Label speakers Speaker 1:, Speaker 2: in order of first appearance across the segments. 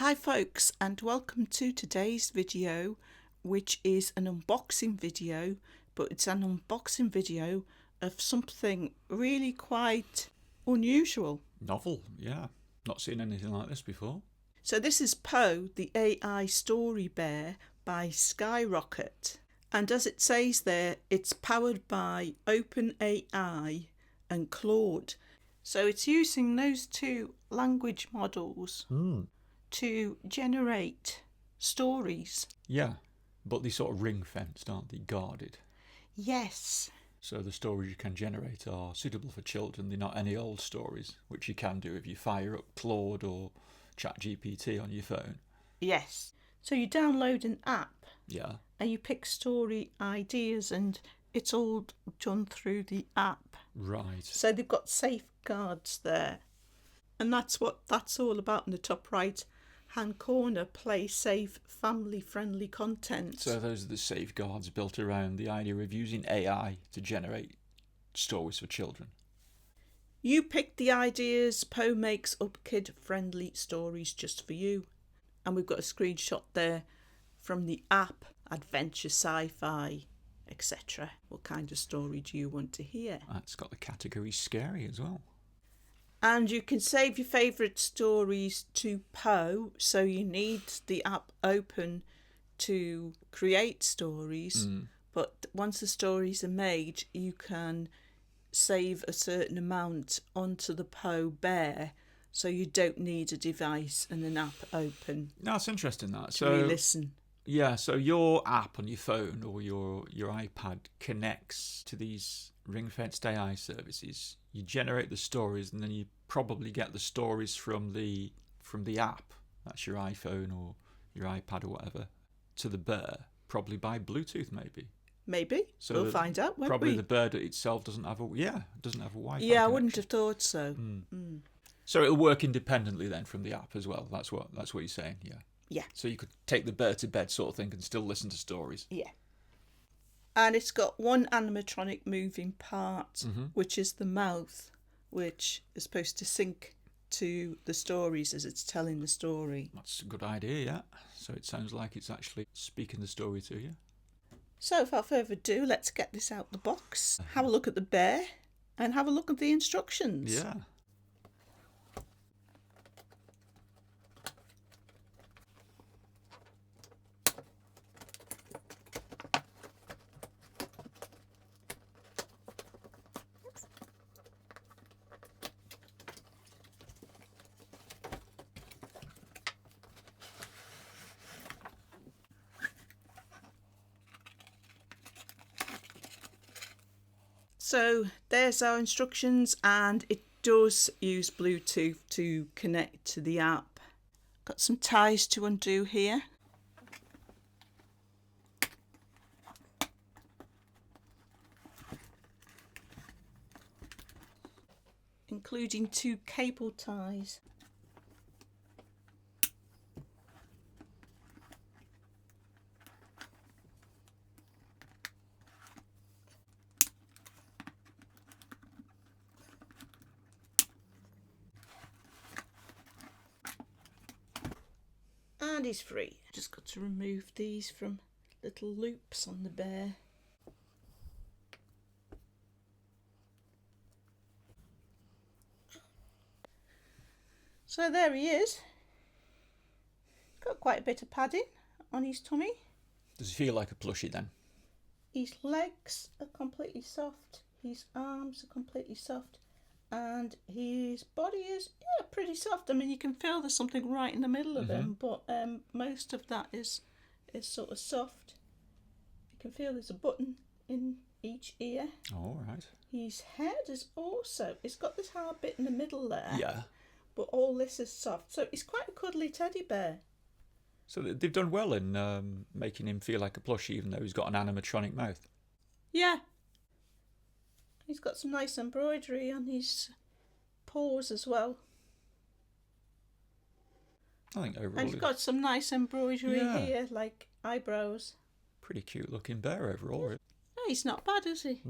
Speaker 1: Hi folks, and welcome to today's video, which is an unboxing video, but it's an unboxing video of something really quite unusual.
Speaker 2: Novel, yeah. Not seen anything like this before.
Speaker 1: So this is Poe, the AI story bear by Skyrocket. And as it says there, it's powered by OpenAI and Claude. So it's using those two language models to generate stories.
Speaker 2: Yeah, but they're sort of ring-fenced, aren't they? Guarded.
Speaker 1: Yes.
Speaker 2: So the stories you can generate are suitable for children. They're not any old stories, which you can do if you fire up Claude or ChatGPT on your phone.
Speaker 1: Yes. So you download an app.
Speaker 2: Yeah.
Speaker 1: And you pick story ideas and it's all done through the app.
Speaker 2: Right.
Speaker 1: So they've got safeguards there. And that's what that's all about in the top right hand corner. Play safe, family friendly content.
Speaker 2: So those are the safeguards built around the idea of using AI to generate stories for children.
Speaker 1: You pick the ideas. Poe makes up kid friendly stories just for you. And we've got a screenshot there from the app, adventure, sci-fi, etc. What kind of story do you want to hear?
Speaker 2: It's got the category scary as well.
Speaker 1: And you can save your favourite stories to Poe, so you need the app open to create stories. But once the stories are made, you can save a certain amount onto the Poe bear, so you don't need a device and an app open.
Speaker 2: That's interesting, that.
Speaker 1: To re-listen.
Speaker 2: Yeah, so your app on your phone or your iPad connects to these ring-fenced AI services. You generate the stories, and then you probably get the stories from the app. That's your iPhone or your iPad or whatever, to the bear, probably by Bluetooth, maybe.
Speaker 1: Maybe. So we'll find out, won't
Speaker 2: probably
Speaker 1: we?
Speaker 2: the bird itself doesn't have a Wi-Fi.
Speaker 1: Yeah, I wouldn't have thought so.
Speaker 2: So it'll work independently then from the app as well. That's what you're saying. Yeah.
Speaker 1: Yeah.
Speaker 2: So you could take the bear to bed sort of thing and still listen to stories.
Speaker 1: Yeah. And it's got one animatronic moving part, which is the mouth, which is supposed to sync to the stories as it's telling the story.
Speaker 2: That's a good idea, yeah. So it sounds like it's actually speaking the story to you.
Speaker 1: So without further ado, let's get this out the box, have a look at the bear, and have a look at the instructions.
Speaker 2: Yeah.
Speaker 1: So there's our instructions, and it does use Bluetooth to connect to the app. Got some ties to undo here. Including two cable ties. And he's free. Just got to remove these from little loops on the bear. So there he is. Got quite a bit of padding on his tummy.
Speaker 2: Does he feel like a plushie then?
Speaker 1: His legs are completely soft. His arms are completely soft. And his body is, pretty soft. I mean, you can feel there's something right in the middle of him, but most of that is sort of soft. You can feel there's a button in each ear.
Speaker 2: All right.
Speaker 1: His head is also, it's got this hard bit in the middle there.
Speaker 2: Yeah.
Speaker 1: But all this is soft. So he's quite a cuddly teddy bear.
Speaker 2: So they've done well in making him feel like a plushie, even though he's got an animatronic mouth.
Speaker 1: Yeah. He's got some nice embroidery on his paws as well.
Speaker 2: I think overall...
Speaker 1: And he's got some nice embroidery here, like eyebrows.
Speaker 2: Pretty cute looking bear overall. Really.
Speaker 1: Oh, he's not bad, is he?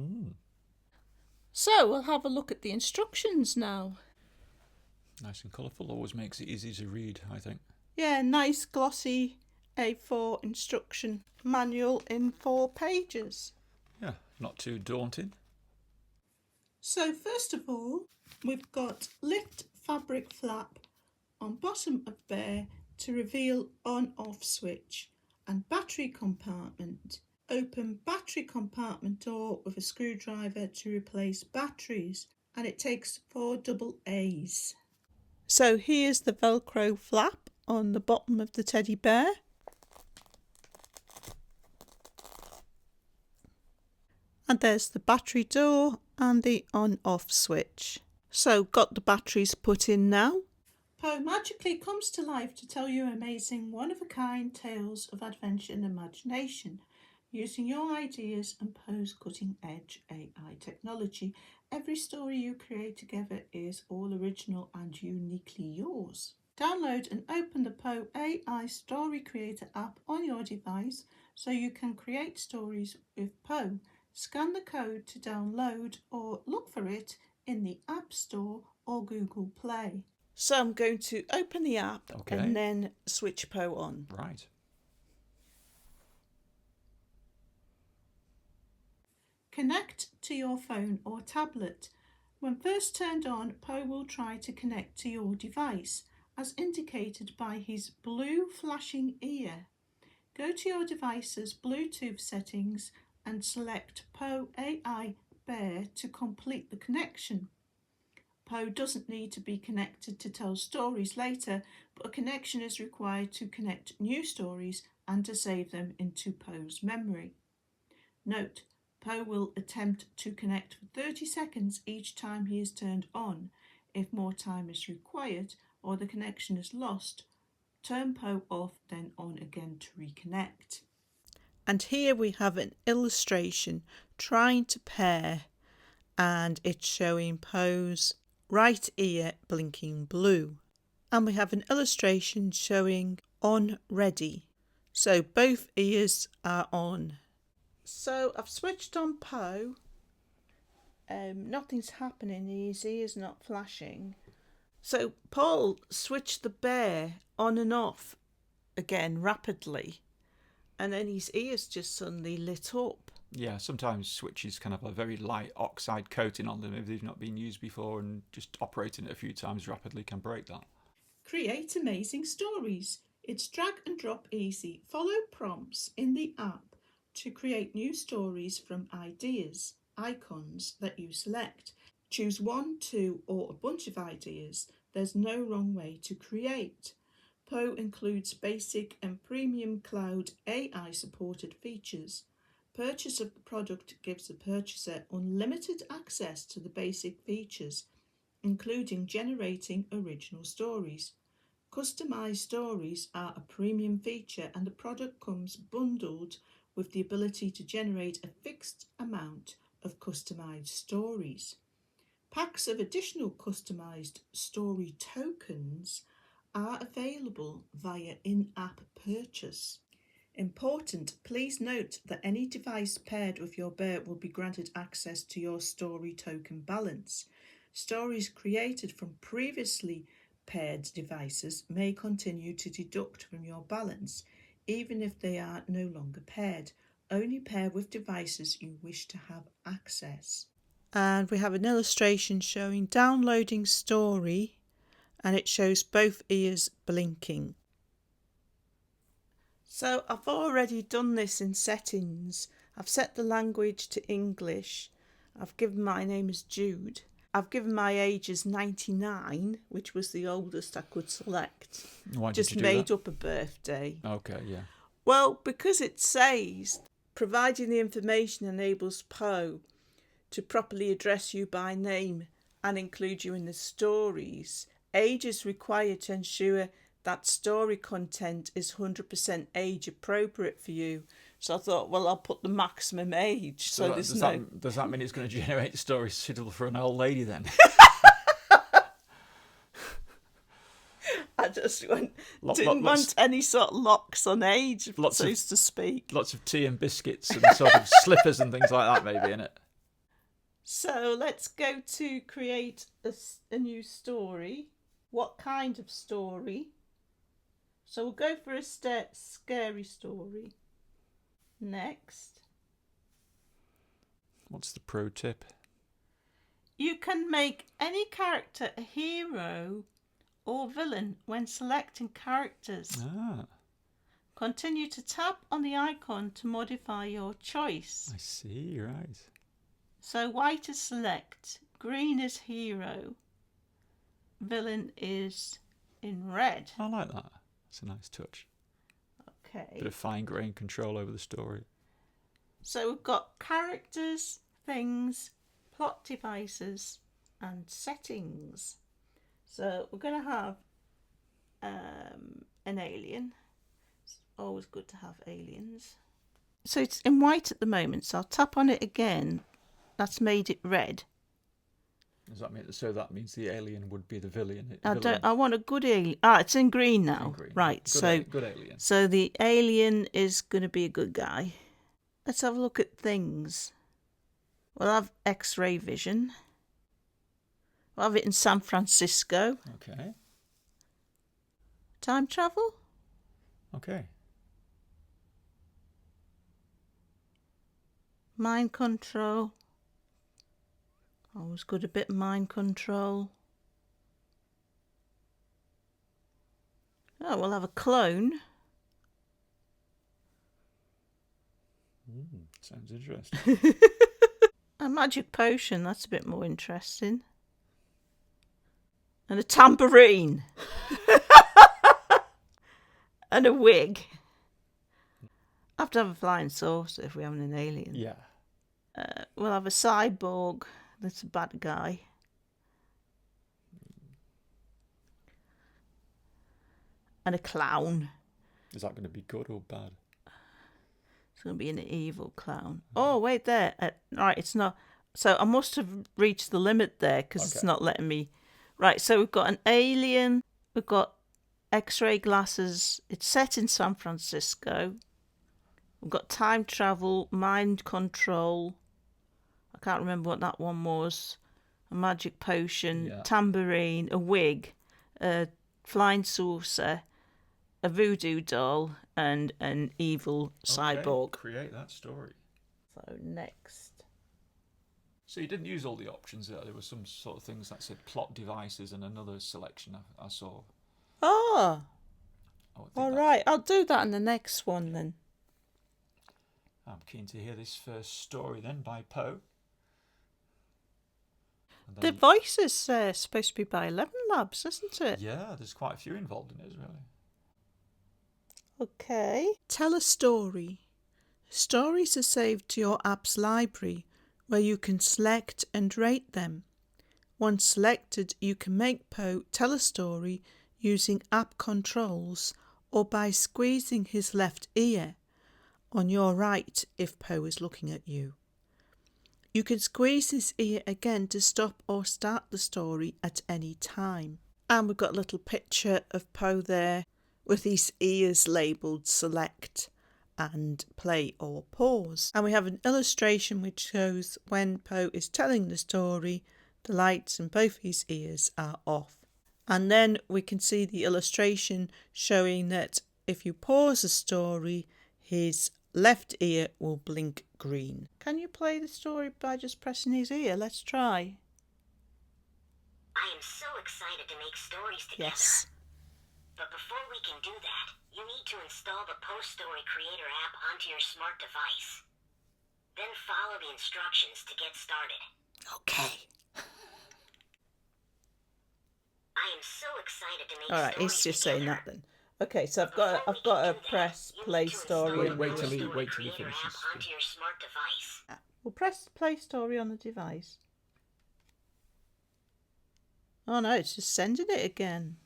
Speaker 1: So we'll have a look at the instructions now.
Speaker 2: Nice and colourful. Always makes it easy to read, I think.
Speaker 1: Yeah, nice glossy A4 instruction manual in 4 pages.
Speaker 2: Yeah, not too daunting.
Speaker 1: So first of all, we've got lift fabric flap on bottom of bear to reveal on-off switch, and battery compartment. Open battery compartment door with a screwdriver to replace batteries, and it takes 4 double A's. So here's the Velcro flap on the bottom of the teddy bear. And there's the battery door and the on-off switch. So got the batteries put in now. Poe magically comes to life to tell you amazing one-of-a-kind tales of adventure and imagination. Using your ideas and Poe's cutting-edge AI technology, every story you create together is all original and uniquely yours. Download and open the Poe AI Story Creator app on your device so you can create stories with Poe. Scan the code to download or look for it in the App Store or Google Play. So I'm going to open the app and then switch Poe on.
Speaker 2: Right.
Speaker 1: Connect to your phone or tablet. When first turned on, Poe will try to connect to your device, as indicated by his blue flashing ear. Go to your device's Bluetooth settings and select Poe AI Bear to complete the connection. Poe doesn't need to be connected to tell stories later, but a connection is required to connect new stories and to save them into Poe's memory. Note, Poe will attempt to connect for 30 seconds each time he is turned on. If more time is required or the connection is lost, turn Poe off, then on again to reconnect. And here we have an illustration trying to pair, and it's showing Poe's right ear blinking blue. And we have an illustration showing on ready. So both ears are on. So I've switched on Poe. Nothing's happening, his ear's not flashing. So Paul switched the bear on and off again rapidly, and then his ears just suddenly lit up.
Speaker 2: Yeah, sometimes switches can have a very light oxide coating on them if they've not been used before, and just operating it a few times rapidly can break that.
Speaker 1: Create amazing stories. It's drag and drop easy. Follow prompts in the app to create new stories from ideas, icons that you select. Choose 1, 2, or a bunch of ideas. There's no wrong way to create. Poe includes basic and premium cloud AI supported features. Purchase of the product gives the purchaser unlimited access to the basic features, including generating original stories. Customized stories are a premium feature, and the product comes bundled with the ability to generate a fixed amount of customized stories. Packs of additional customized story tokens are available via in-app purchase. Important, please note that any device paired with your bear will be granted access to your story token balance. Stories created from previously paired devices may continue to deduct from your balance, even if they are no longer paired. Only pair with devices you wish to have access. And we have an illustration showing downloading story, and it shows both ears blinking. So I've already done this in settings. I've set the language to English. I've given my name as Jude. I've given my age as 99, which was the oldest I could select.
Speaker 2: Why
Speaker 1: Just
Speaker 2: did you do
Speaker 1: made
Speaker 2: that?
Speaker 1: up a birthday.
Speaker 2: Okay, yeah.
Speaker 1: Well, because it says providing the information enables Poe to properly address you by name and include you in the stories. Age is required to ensure that story content is 100% age appropriate for you. So I thought, well, I'll put the maximum age. So
Speaker 2: does that mean it's going to generate stories suitable for an old lady then?
Speaker 1: I just didn't want any sort of locks on age, so to speak.
Speaker 2: Lots of tea and biscuits and sort of slippers and things like that, maybe, in it.
Speaker 1: So let's go to create a new story. What kind of story? So we'll go for a scary story next.
Speaker 2: What's the pro tip?
Speaker 1: You can make any character a hero or villain when selecting characters.
Speaker 2: Ah,
Speaker 1: Continue to tap on the icon to modify your choice.
Speaker 2: I see, right.
Speaker 1: So white is select, green is hero, villain is in red.
Speaker 2: I like that. It's a nice touch.
Speaker 1: Okay.
Speaker 2: Bit of fine-grained control over the story.
Speaker 1: So we've got characters, things, plot devices, and settings. So we're going to have an alien. It's always good to have aliens. So it's in white at the moment, so I'll tap on it again. That's made it red.
Speaker 2: Does that mean so? That means the alien would be the villain.
Speaker 1: I want a good alien. It's in green now.
Speaker 2: In green.
Speaker 1: Right.
Speaker 2: Good alien.
Speaker 1: So the alien is going to be a good guy. Let's have a look at things. We'll have X-ray vision. We'll have it in San Francisco.
Speaker 2: Okay.
Speaker 1: Time travel.
Speaker 2: Okay.
Speaker 1: Mind control. Always good, a bit of mind control. Oh, we'll have a clone.
Speaker 2: Sounds interesting.
Speaker 1: A magic potion, that's a bit more interesting. And a tambourine. And a wig. I have to have a flying saucer if we're having an alien.
Speaker 2: Yeah.
Speaker 1: We'll have a cyborg. That's a bad guy. And a clown.
Speaker 2: Is that going to be good or bad?
Speaker 1: It's going to be an evil clown. Oh, wait there. Right, it's not. So I must have reached the limit there because it's not letting me. Right, so we've got an alien. We've got X-ray glasses. It's set in San Francisco. We've got time travel, mind control. I can't remember what that one was. A magic potion, tambourine, a wig, a flying saucer, a voodoo doll, and an evil cyborg.
Speaker 2: Create that story.
Speaker 1: So next.
Speaker 2: So you didn't use all the options there. There were some sort of things that said plot devices and another selection I saw.
Speaker 1: Oh, all right. I'll do that in the next one then.
Speaker 2: I'm keen to hear this first story then by Poe.
Speaker 1: The voice is supposed to be by 11 Labs, isn't it?
Speaker 2: Yeah, there's quite a few involved in it, really.
Speaker 1: Okay. Tell a story. Stories are saved to your app's library, where you can select and rate them. Once selected, you can make Poe tell a story using app controls or by squeezing his left ear on your right if Poe is looking at you. You can squeeze his ear again to stop or start the story at any time. And we've got a little picture of Poe there with his ears labelled select and play or pause. And we have an illustration which shows when Poe is telling the story, the lights in both his ears are off. And then we can see the illustration showing that if you pause a story, his left ear will blink green. Can you play the story by just pressing his ear? Let's try.
Speaker 3: I am so excited to make stories together.
Speaker 1: Yes.
Speaker 3: But before we can do that, you need to install the Post Story Creator app onto your smart device. Then follow the instructions to get started.
Speaker 1: Okay.
Speaker 3: I am so excited to make
Speaker 1: All right,
Speaker 3: stories
Speaker 1: it's just
Speaker 3: together.
Speaker 1: saying that then. Okay, so I've got to press play story.
Speaker 2: Wait till he
Speaker 3: Creator
Speaker 2: finishes.
Speaker 3: app onto your smart device.
Speaker 1: We'll press play story on the device. Oh no, it's just sending it again.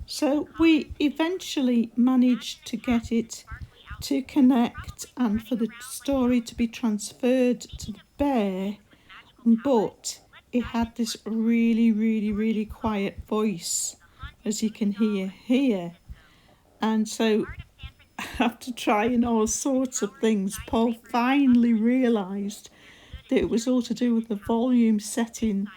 Speaker 1: So we eventually managed to get it to connect and for the story to be transferred to the bear, but it had this really quiet voice, as you can hear here. And so after trying all sorts of things, Paul finally realised that it was all to do with the volume setting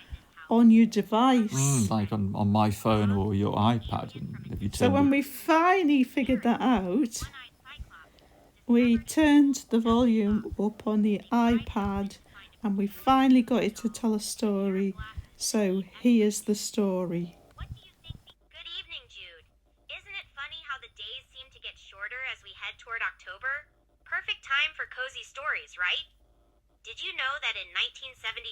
Speaker 1: on your device.
Speaker 2: Like on my phone or your iPad, and if you
Speaker 1: So
Speaker 2: turn
Speaker 1: when we finally figured that out, we turned the volume up on the iPad and we finally got it to tell a story. So here's the story.
Speaker 3: Good evening, Jude. Isn't it funny how the days seem to get shorter as we head toward October? Perfect time for cozy stories, right? Did you know that in 1973,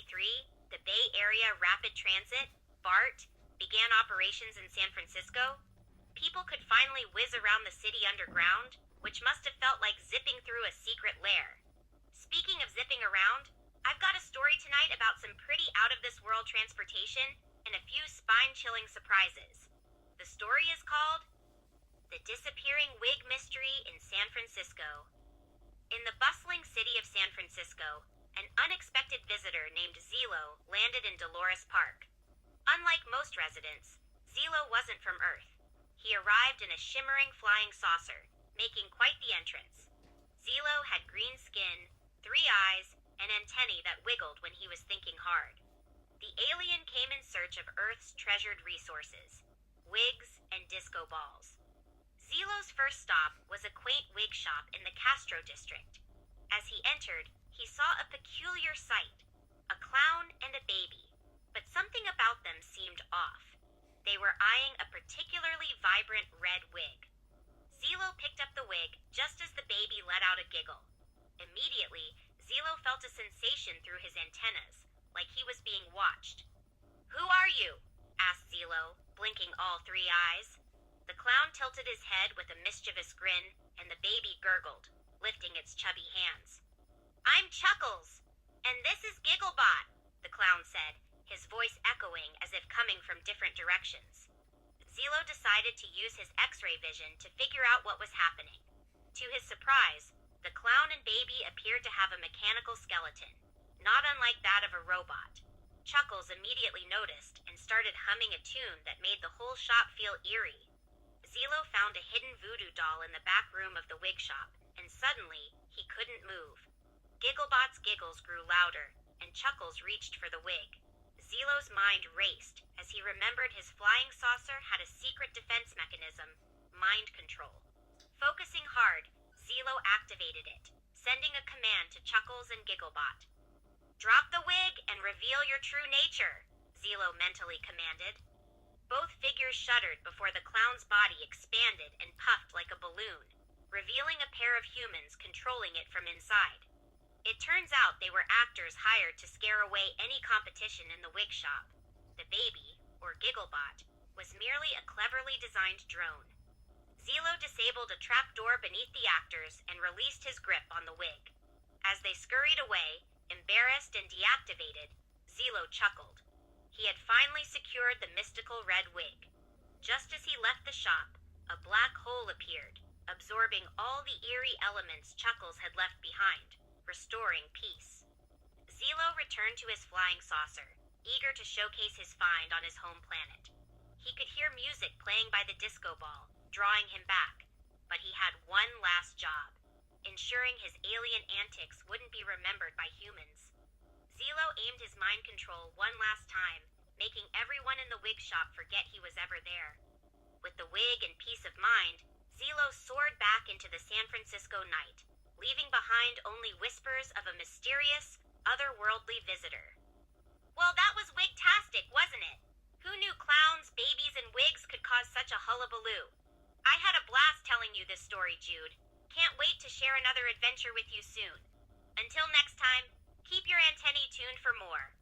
Speaker 3: the Bay Area Rapid Transit, BART, began operations in San Francisco? People could finally whiz around the city underground, which must have felt like zipping through a secret lair. Speaking of zipping around, I've got a story tonight about some pretty out-of-this-world transportation and a few spine-chilling surprises. The story is called The Disappearing Wig Mystery in San Francisco. In the bustling city of San Francisco, an unexpected visitor named Zilo landed in Dolores Park. Unlike most residents, Zilo wasn't from Earth. He arrived in a shimmering flying saucer, making quite the entrance. Zilo had green skin, 3 eyes, and antennae that wiggled when he was thinking hard. The alien came in search of Earth's treasured resources, wigs and disco balls. Zilo's first stop was a quaint wig shop in the Castro district. As he entered, he saw a peculiar sight, a clown and a baby, but something about them seemed off. They were eyeing a particularly vibrant red wig. Zilo picked up the wig just as the baby let out a giggle. Immediately, Zilo felt a sensation through his antennas, like he was being watched. "Who are you?" asked Zilo, blinking all 3 eyes. The clown tilted his head with a mischievous grin, and the baby gurgled, lifting its chubby hands. "I'm Chuckles, and this is Gigglebot," the clown said, his voice echoing as if coming from different directions. Zilo decided to use his X-ray vision to figure out what was happening. To his surprise, the clown and baby appeared to have a mechanical skeleton, not unlike that of a robot. Chuckles immediately noticed and started humming a tune that made the whole shop feel eerie. Zilo found a hidden voodoo doll in the back room of the wig shop, and suddenly, he couldn't move. Gigglebot's giggles grew louder, and Chuckles reached for the wig. Zilo's mind raced as he remembered his flying saucer had a secret defense mechanism, mind control. Focusing hard, Zilo activated it, sending a command to Chuckles and Gigglebot. "Drop the wig and reveal your true nature," Zilo mentally commanded. Both figures shuddered before the clown's body expanded and puffed like a balloon, revealing a pair of humans controlling it from inside. It turns out they were actors hired to scare away any competition in the wig shop. The baby, or Gigglebot, was merely a cleverly designed drone. Zilo disabled a trapdoor beneath the actors and released his grip on the wig. As they scurried away, embarrassed and deactivated, Zilo chuckled. He had finally secured the mystical red wig. Just as he left the shop, a black hole appeared, absorbing all the eerie elements Chuckles had left behind, restoring peace. Zilo returned to his flying saucer, eager to showcase his find on his home planet. He could hear music playing by the disco ball, drawing him back, but he had one last job, ensuring his alien antics wouldn't be remembered by humans. Zilo aimed his mind control one last time, making everyone in the wig shop forget he was ever there. With the wig and peace of mind, Zilo soared back into the San Francisco night, leaving behind only whispers of a mysterious, otherworldly visitor. Well, that was wig-tastic, wasn't it? Who knew clowns, babies, and wigs could cause such a hullabaloo? I had a blast telling you this story, Jude. Can't wait to share another adventure with you soon. Until next time, keep your antennae tuned for more.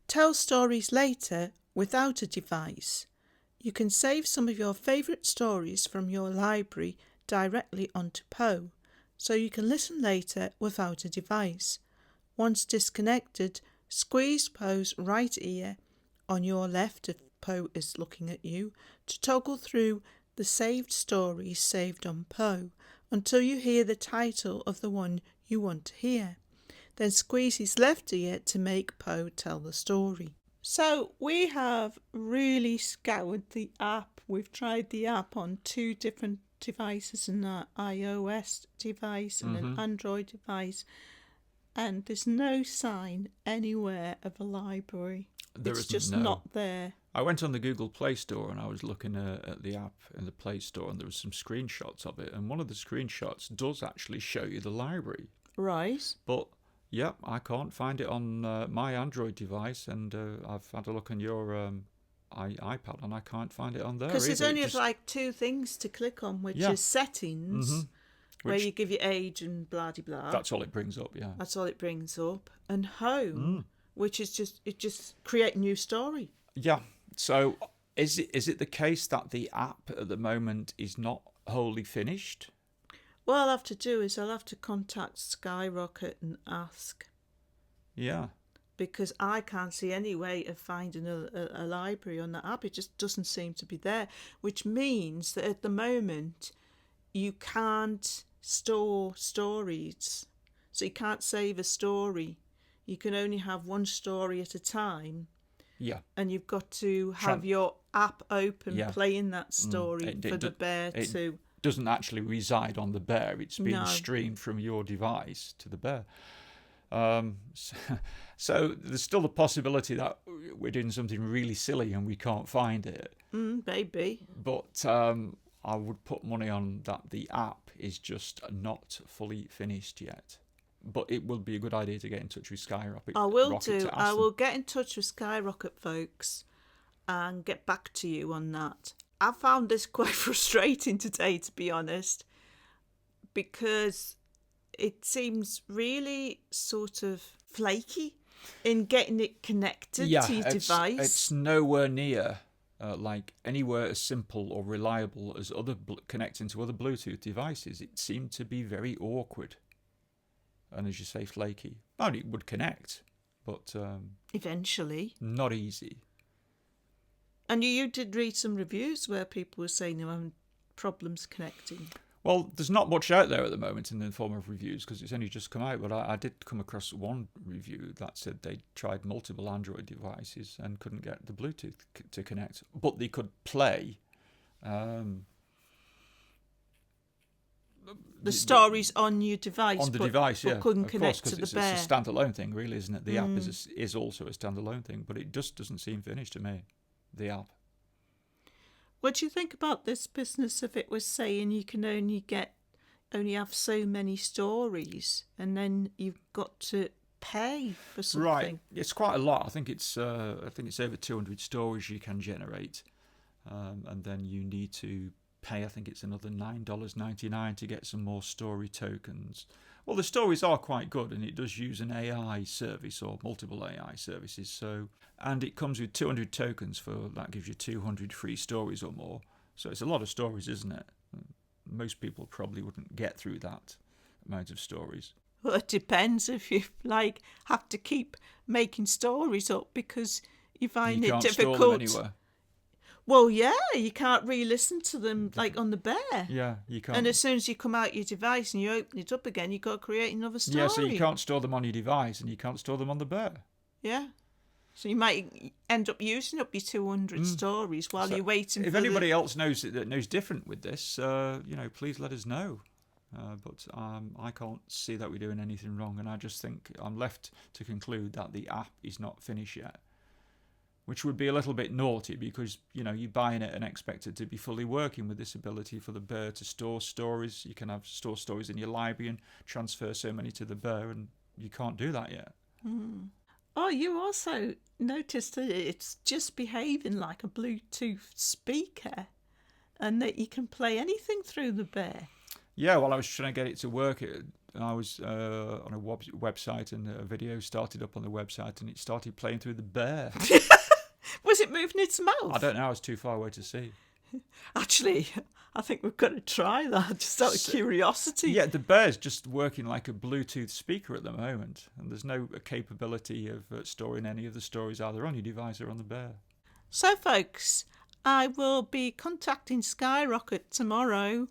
Speaker 1: Tell stories later without a device. You can save some of your favourite stories from your library directly onto Poe, so you can listen later without a device. Once disconnected, squeeze Poe's right ear on your left if Poe is looking at you to toggle through the saved stories saved on Poe until you hear the title of the one you want to hear. Then squeeze his left ear to make Poe tell the story. So we have really scoured the app. We've tried the app on 2 different devices, an iOS device and an Android device. And there's no sign anywhere of a library. It's just not there.
Speaker 2: I went on the Google Play Store and I was looking at the app in the Play Store, and there was some screenshots of it. And one of the screenshots does actually show you the library.
Speaker 1: Right.
Speaker 2: But, yeah, I can't find it on my Android device. And I've had a look on your iPad and I can't find it on there.
Speaker 1: Because there's only like 2 things to click on, which is settings, where you give your age and blah-de-blah.
Speaker 2: That's all it brings up, yeah.
Speaker 1: That's all it brings up. And home, which is just create a new story.
Speaker 2: Yeah. So is it the case that the app at the moment is not wholly finished?
Speaker 1: What I'll have to do is I'll have to contact Skyrocket and ask.
Speaker 2: Yeah.
Speaker 1: Because I can't see any way of finding a library on the app. It just doesn't seem to be there, which means that at the moment you can't store stories. So you can't save a story. You can only have one story at a time.
Speaker 2: Yeah.
Speaker 1: And you've got to have your app open, playing that story for the bear to...
Speaker 2: It doesn't actually reside on the bear. It's being streamed from your device to the bear. So there's still the possibility that we're doing something really silly and we can't find it.
Speaker 1: Maybe.
Speaker 2: But I would put money on that the app is just not fully finished yet. But it will be a good idea to get in touch with Skyrocket.
Speaker 1: I will get in touch with Skyrocket folks and get back to you on that. I found this quite frustrating today, to be honest, because it seems really sort of flaky in getting it connected to your device.
Speaker 2: It's nowhere near like anywhere as simple or reliable as connecting to other Bluetooth devices. It seemed to be very awkward. And as you say, flaky. Well, it would connect, but...
Speaker 1: eventually.
Speaker 2: Not easy.
Speaker 1: And you did read some reviews where people were saying they were having problems connecting.
Speaker 2: Well, there's not much out there at the moment in the form of reviews because it's only just come out, but I did come across one review that said they tried multiple Android devices and couldn't get the Bluetooth to connect, but they could play...
Speaker 1: the stories on your device.
Speaker 2: On the device, yeah.
Speaker 1: But couldn't connect to the bear.
Speaker 2: It's a standalone thing, really, isn't it? The app is also a standalone thing, but it just doesn't seem finished to me, the app.
Speaker 1: What do you think about this business if it was saying you can only have so many stories and then you've got to pay for something?
Speaker 2: Right. It's quite a lot. I think it's over 200 stories you can generate. And then you need to pay, I think it's another $9.99 to get some more story tokens. Well, the stories are quite good, and it does use an AI service or multiple AI services. And it comes with 200 tokens that gives you 200 free stories or more. So it's a lot of stories, isn't it? Most people probably wouldn't get through that amount of stories.
Speaker 1: Well, it depends if you have to keep making stories up because you find it difficult.
Speaker 2: You can't store them anywhere.
Speaker 1: Well, yeah, you can't re-listen to them on the bear.
Speaker 2: Yeah, you can't.
Speaker 1: And as soon as you come out your device and you open it up again, you've got to create another story.
Speaker 2: Yeah, so you can't store them on your device and you can't store them on the bear.
Speaker 1: Yeah. So you might end up using up your 200 stories while you're waiting
Speaker 2: if anybody else knows different with this, please let us know. But I can't see that we're doing anything wrong, and I just think I'm left to conclude that the app is not finished yet. Which would be a little bit naughty because, you're buying it and expect it to be fully working with this ability for the bear to store stories. You can store stories in your library and transfer so many to the bear, and you can't do that yet.
Speaker 1: Oh, you also noticed that it's just behaving like a Bluetooth speaker and that you can play anything through the bear.
Speaker 2: Yeah, well, I was trying to get it to work. I was on a website and a video started up on the website and it started playing through the bear.
Speaker 1: Was it moving its mouth?
Speaker 2: I don't know. I was too far away to see.
Speaker 1: Actually, I think we've got to try that just out of curiosity.
Speaker 2: Yeah, the bear's just working like a Bluetooth speaker at the moment. And there's no capability of storing any of the stories either on your device or on the bear.
Speaker 1: So, folks, I will be contacting Skyrocket tomorrow.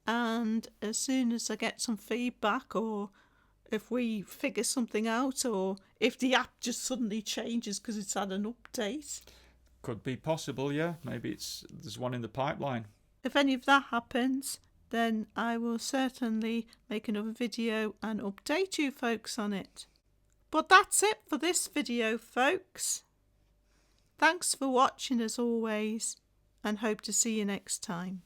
Speaker 1: And as soon as I get some feedback or if we figure something out or if the app just suddenly changes because it's had an update.
Speaker 2: Could be possible, yeah. Maybe there's one in the pipeline.
Speaker 1: If any of that happens, then I will certainly make another video and update you folks on it. But that's it for this video, folks. Thanks for watching as always, and hope to see you next time.